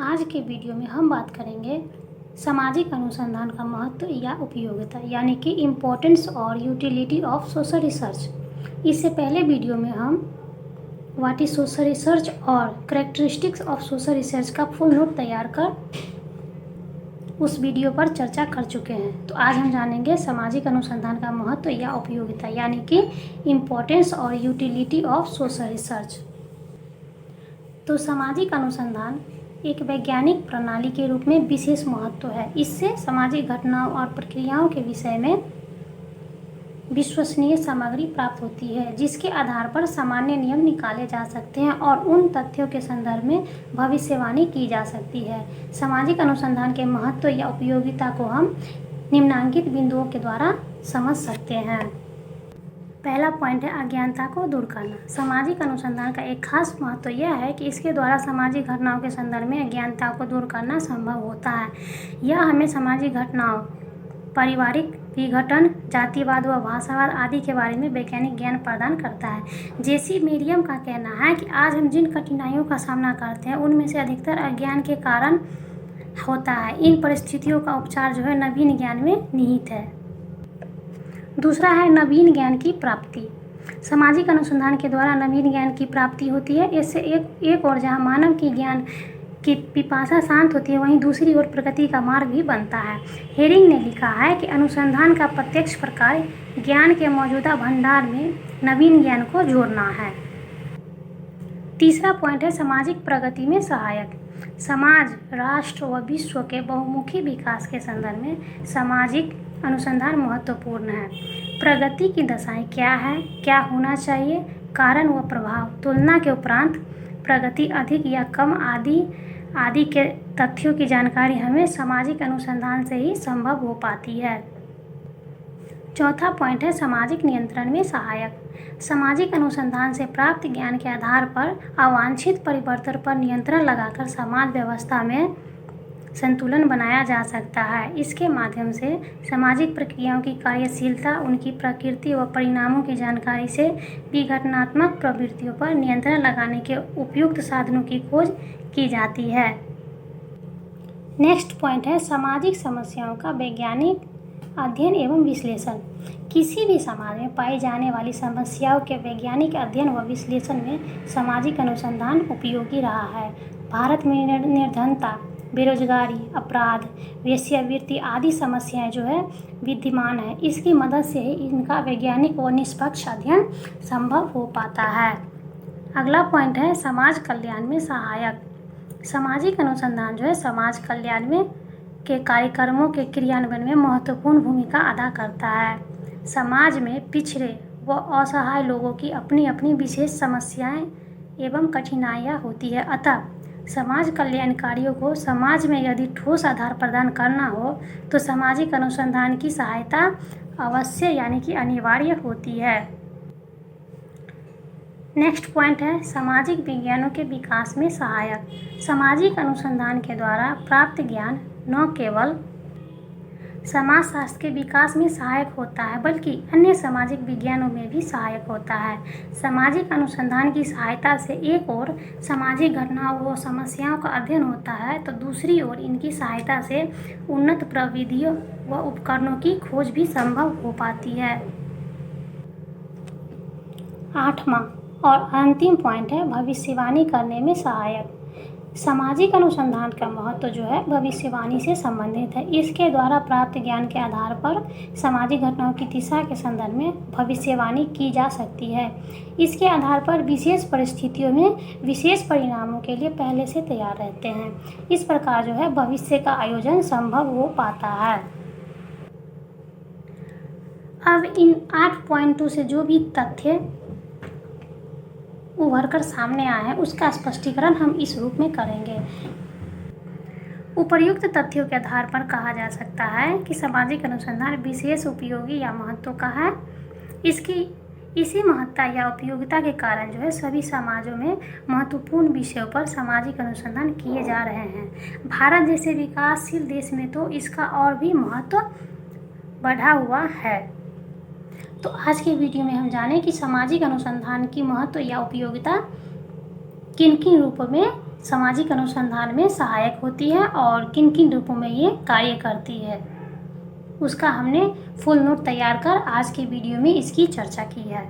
आज के वीडियो में हम बात करेंगे सामाजिक अनुसंधान का महत्व या उपयोगिता यानी कि इम्पोर्टेंस और यूटिलिटी ऑफ सोशल रिसर्च। इससे पहले वीडियो में हम व्हाट इज सोशल रिसर्च और कैरेक्टरिस्टिक्स ऑफ सोशल रिसर्च का फुल नोट तैयार कर उस वीडियो पर चर्चा कर चुके हैं। तो आज हम जानेंगे सामाजिक अनुसंधान का महत्व या उपयोगिता यानी कि इम्पोर्टेंस और यूटिलिटी ऑफ सोशल रिसर्च। तो सामाजिक अनुसंधान एक वैज्ञानिक प्रणाली के रूप में विशेष महत्व है। इससे सामाजिक घटनाओं और प्रक्रियाओं के विषय में विश्वसनीय सामग्री प्राप्त होती है, जिसके आधार पर सामान्य नियम निकाले जा सकते हैं और उन तथ्यों के संदर्भ में भविष्यवाणी की जा सकती है। सामाजिक अनुसंधान के महत्व या उपयोगिता को हम निम्नलिखित बिंदुओं के द्वारा समझ सकते हैं। पहला पॉइंट है अज्ञानता को दूर करना। सामाजिक अनुसंधान का एक खास महत्व यह है कि इसके द्वारा सामाजिक घटनाओं के संदर्भ में अज्ञानता को दूर करना संभव होता है। यह हमें सामाजिक घटनाओं, पारिवारिक विघटन, जातिवाद व भाषावाद आदि के बारे में वैज्ञानिक ज्ञान प्रदान करता है। जेसी मेरियम का कहना है कि आज हम जिन कठिनाइयों का सामना करते हैं उनमें से अधिकतर अज्ञान के कारण होता है। इन परिस्थितियों का उपचार जो है नवीन ज्ञान में निहित है। दूसरा है नवीन ज्ञान की प्राप्ति। सामाजिक अनुसंधान के द्वारा नवीन ज्ञान की प्राप्ति होती है। इससे एक और जहाँ मानव की ज्ञान की पिपासा शांत होती है, वहीं दूसरी ओर प्रगति का मार्ग भी बनता है। हेरिंग ने लिखा है कि अनुसंधान का प्रत्यक्ष प्रकार ज्ञान के मौजूदा भंडार में नवीन ज्ञान को जोड़ना है। तीसरा पॉइंट है सामाजिक प्रगति में सहायक। समाज, राष्ट्र व विश्व के बहुमुखी विकास के संदर्भ में सामाजिक अनुसंधान महत्वपूर्ण है। प्रगति की दशाएं क्या है, क्या होना चाहिए, कारण व प्रभाव, तुलना के उपरांत प्रगति अधिक या कम आदि के तथ्यों की जानकारी हमें सामाजिक अनुसंधान से ही संभव हो पाती है। चौथा पॉइंट है सामाजिक नियंत्रण में सहायक। सामाजिक अनुसंधान से प्राप्त ज्ञान के आधार पर अवांछित परिवर्तन पर नियंत्रण लगाकर समाज व्यवस्था में संतुलन बनाया जा सकता है। इसके माध्यम से सामाजिक प्रक्रियाओं की कार्यशीलता, उनकी प्रकृति व परिणामों की जानकारी से विघटनात्मक प्रवृत्तियों पर नियंत्रण लगाने के उपयुक्त साधनों की खोज की जाती है। नेक्स्ट पॉइंट है सामाजिक समस्याओं का वैज्ञानिक अध्ययन एवं विश्लेषण। किसी भी समाज में पाई जाने वाली समस्याओं के वैज्ञानिक अध्ययन व विश्लेषण में सामाजिक अनुसंधान उपयोगी रहा है। भारत में निर्धनता, बेरोजगारी, अपराध, वेश्यावृत्ति आदि समस्याएं जो है विद्यमान है। इसकी मदद से ही इनका वैज्ञानिक व निष्पक्ष अध्ययन संभव हो पाता है। अगला पॉइंट है समाज कल्याण में सहायक। सामाजिक अनुसंधान जो है समाज कल्याण में के कार्यक्रमों के क्रियान्वयन में महत्वपूर्ण भूमिका अदा करता है। समाज में पिछड़े व असहाय लोगों की अपनी अपनी विशेष समस्याएं एवं कठिनाइयाँ होती है। अतः समाज कल्याणकारियों को समाज में यदि ठोस आधार प्रदान करना हो तो सामाजिक अनुसंधान की सहायता अवश्य यानी कि अनिवार्य होती है। नेक्स्ट पॉइंट है सामाजिक विज्ञानों के विकास में सहायक। सामाजिक अनुसंधान के द्वारा प्राप्त ज्ञान न केवल समाजशास्त्र के विकास में सहायक होता है बल्कि अन्य सामाजिक विज्ञानों में भी सहायक होता है। सामाजिक अनुसंधान की सहायता से एक ओर सामाजिक घटनाओं व समस्याओं का अध्ययन होता है तो दूसरी ओर इनकी सहायता से उन्नत प्रविधियों व उपकरणों की खोज भी संभव हो पाती है। आठवां और अंतिम पॉइंट है भविष्यवाणी करने में सहायक। सामाजिक अनुसंधान का महत्व जो है भविष्यवाणी से संबंधित है। इसके द्वारा प्राप्त ज्ञान के आधार पर सामाजिक घटनाओं की दिशा के संदर्भ में भविष्यवाणी की जा सकती है। इसके आधार पर विशेष परिस्थितियों में विशेष परिणामों के लिए पहले से तैयार रहते हैं। इस प्रकार जो है भविष्य का आयोजन संभव हो पाता है। अब इन 8.2 से जो भी तथ्य उभर कर सामने आए हैं उसका स्पष्टीकरण हम इस रूप में करेंगे। उपर्युक्त तथ्यों के आधार पर कहा जा सकता है कि सामाजिक अनुसंधान विशेष उपयोगी या महत्व का है। इसी महत्ता या उपयोगिता के कारण जो है सभी समाजों में महत्वपूर्ण विषयों पर सामाजिक अनुसंधान किए जा रहे हैं। भारत जैसे विकासशील देश में तो इसका और भी महत्व बढ़ा हुआ है। तो आज के वीडियो में हम जाने कि सामाजिक अनुसंधान की महत्व या उपयोगिता किन किन रूपों में सामाजिक अनुसंधान में सहायक होती है और किन किन रूपों में ये कार्य करती है, उसका हमने फुल नोट तैयार कर आज के वीडियो में इसकी चर्चा की है।